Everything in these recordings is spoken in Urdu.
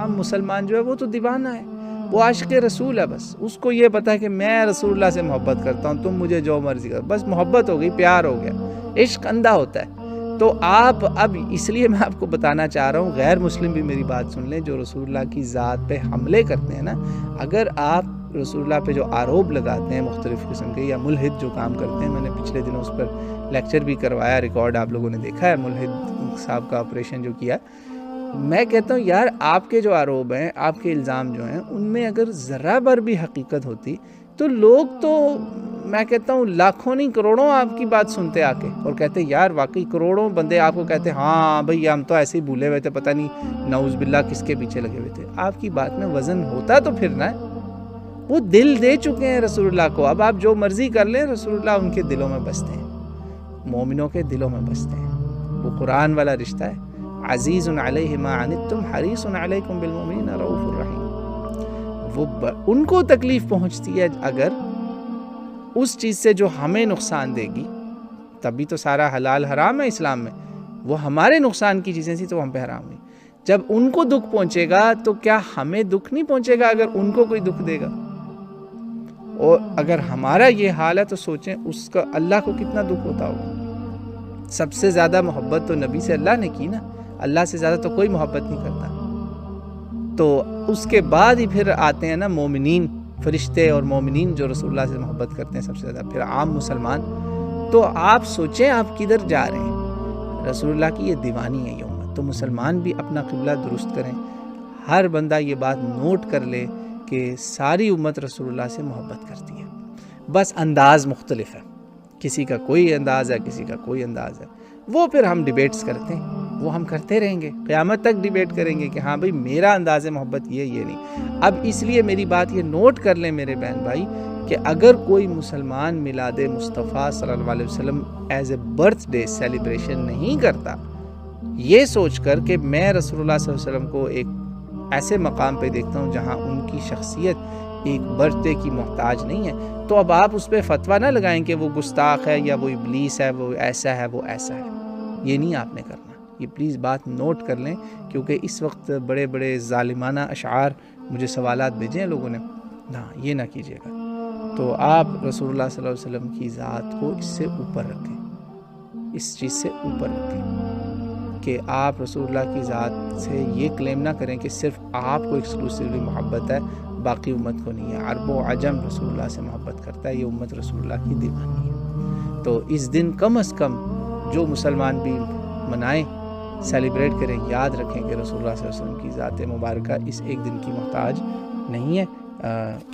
عام مسلمان جو ہے وہ تو دیوانہ ہے، وہ عاشق رسول ہے، بس اس کو یہ پتا ہے کہ میں رسول اللہ سے محبت کرتا ہوں، تم مجھے جو مرضی کرو، بس محبت ہو گئی، پیار ہو گیا، عشق اندھا ہوتا ہے۔ تو آپ اب اس لیے میں آپ کو بتانا چاہ رہا ہوں، غیر مسلم بھی میری بات سن لیں، جو رسول اللہ کی ذات پہ حملے کرتے ہیں نا، اگر آپ رسول اللہ پہ جو آروپ لگاتے ہیں مختلف قسم کے، یا ملحد جو کام کرتے ہیں، میں نے پچھلے دنوں اس پر لیکچر بھی کروایا، ریکارڈ آپ لوگوں نے دیکھا ہے، ملحد صاحب کا آپریشن جو کیا، میں کہتا ہوں یار آپ کے جو آروپ ہیں، آپ کے الزام جو ہیں، ان میں اگر ذرا بر بھی حقیقت ہوتی تو لوگ تو میں کہتا ہوں لاکھوں نہیں کروڑوں آپ کی بات سنتے آ کے اور کہتے یار واقعی کروڑوں بندے آپ کو کہتے ہاں بھئی ہم تو ایسے ہی بھولے ہوئے تھے، پتہ نہیں نعوذ باللہ کس کے پیچھے لگے ہوئے تھے۔ آپ کی بات میں وزن ہوتا تو پھر نہ ہے، وہ دل دے چکے ہیں رسول اللہ کو، اب آپ جو مرضی کر لیں، رسول اللہ ان کے دلوں میں بستے ہیں، مومنوں کے دلوں میں بستے ہیں۔ وہ قرآن والا رشتہ ہے، عزیز علیہ ما عنتم حریص علیکم بالمؤمنین رؤوف الرحیم۔ وہ ان کو تکلیف پہنچتی ہے اگر اس چیز سے جو ہمیں نقصان دے گی، تبھی تو سارا حلال حرام ہے اسلام میں، وہ ہمارے نقصان کی چیزیں تھیں تو ہم پہ حرام ہوئی۔ جب ان کو دکھ پہنچے گا تو کیا ہمیں دکھ نہیں پہنچے گا اگر ان کو کوئی دکھ دے گا؟ اور اگر ہمارا یہ حال ہے تو سوچیں اس کا اللہ کو کتنا دکھ ہوتا ہوگا۔ سب سے زیادہ محبت تو نبی سے اللہ نے کی نا، اللہ سے زیادہ تو کوئی محبت نہیں کرتا۔ تو اس کے بعد ہی پھر آتے ہیں نا مومنین، فرشتے اور مومنین جو رسول اللہ سے محبت کرتے ہیں سب سے زیادہ، پھر عام مسلمان۔ تو آپ سوچیں آپ کدھر جا رہے ہیں؟ رسول اللہ کی یہ دیوانی ہے یہ امت، تو مسلمان بھی اپنا قبلہ درست کریں۔ ہر بندہ یہ بات نوٹ کر لے کہ ساری امت رسول اللہ سے محبت کرتی ہے، بس انداز مختلف ہے، کسی کا کوئی انداز ہے، کسی کا کوئی انداز ہے۔ وہ پھر ہم ڈیبیٹس کرتے ہیں، وہ ہم کرتے رہیں گے، قیامت تک ڈیبیٹ کریں گے کہ ہاں بھئی میرا انداز محبت یہ نہیں۔ اب اس لیے میری بات یہ نوٹ کر لیں میرے بہن بھائی کہ اگر کوئی مسلمان میلاد مصطفیٰ صلی اللہ علیہ وسلم as a birthday celebration نہیں کرتا، یہ سوچ کر کہ میں رسول اللہ صلی اللہ علیہ وسلم کو ایک ایسے مقام پہ دیکھتا ہوں جہاں ان کی شخصیت ایک برتھ ڈے کی محتاج نہیں ہے، تو اب آپ اس پہ فتویٰ نہ لگائیں کہ وہ گستاخ ہے یا وہ ابلیس ہے، وہ ایسا ہے وہ ایسا ہے، یہ نہیں آپ نے کرنا۔ یہ پلیز بات نوٹ کر لیں، کیونکہ اس وقت بڑے بڑے ظالمانہ اشعار مجھے سوالات بھیجے ہیں لوگوں نے، ہاں یہ نہ کیجیے گا۔ تو آپ رسول اللہ صلی اللہ علیہ وسلم کی ذات کو اس سے اوپر رکھیں، اس چیز سے اوپر رکھیں کہ آپ رسول اللہ کی ذات سے یہ کلیم نہ کریں کہ صرف آپ کو ایکسکلوسیولی محبت ہے، باقی امت کو نہیں ہے۔ عرب و عجم رسول اللہ سے محبت کرتا ہے، یہ امت رسول اللہ کی دیوانی ہے۔ تو اس دن کم از کم جو مسلمان بھی منائیں، سیلیبریٹ کریں، یاد رکھیں کہ رسول اللہ صلی اللہ علیہ وسلم کی ذات مبارکہ اس ایک دن کی محتاج نہیں ہے،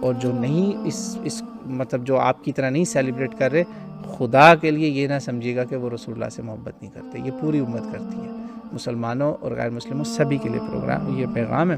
اور جو نہیں اس مطلب جو آپ کی طرح نہیں سیلیبریٹ کر رہے، خدا کے لیے یہ نہ سمجھیے گا کہ وہ رسول اللہ سے محبت نہیں کرتے، یہ پوری امت کرتی ہے، مسلمانوں اور غیر مسلموں سبھی کے لیے پروگرام یہ پیغام ہے۔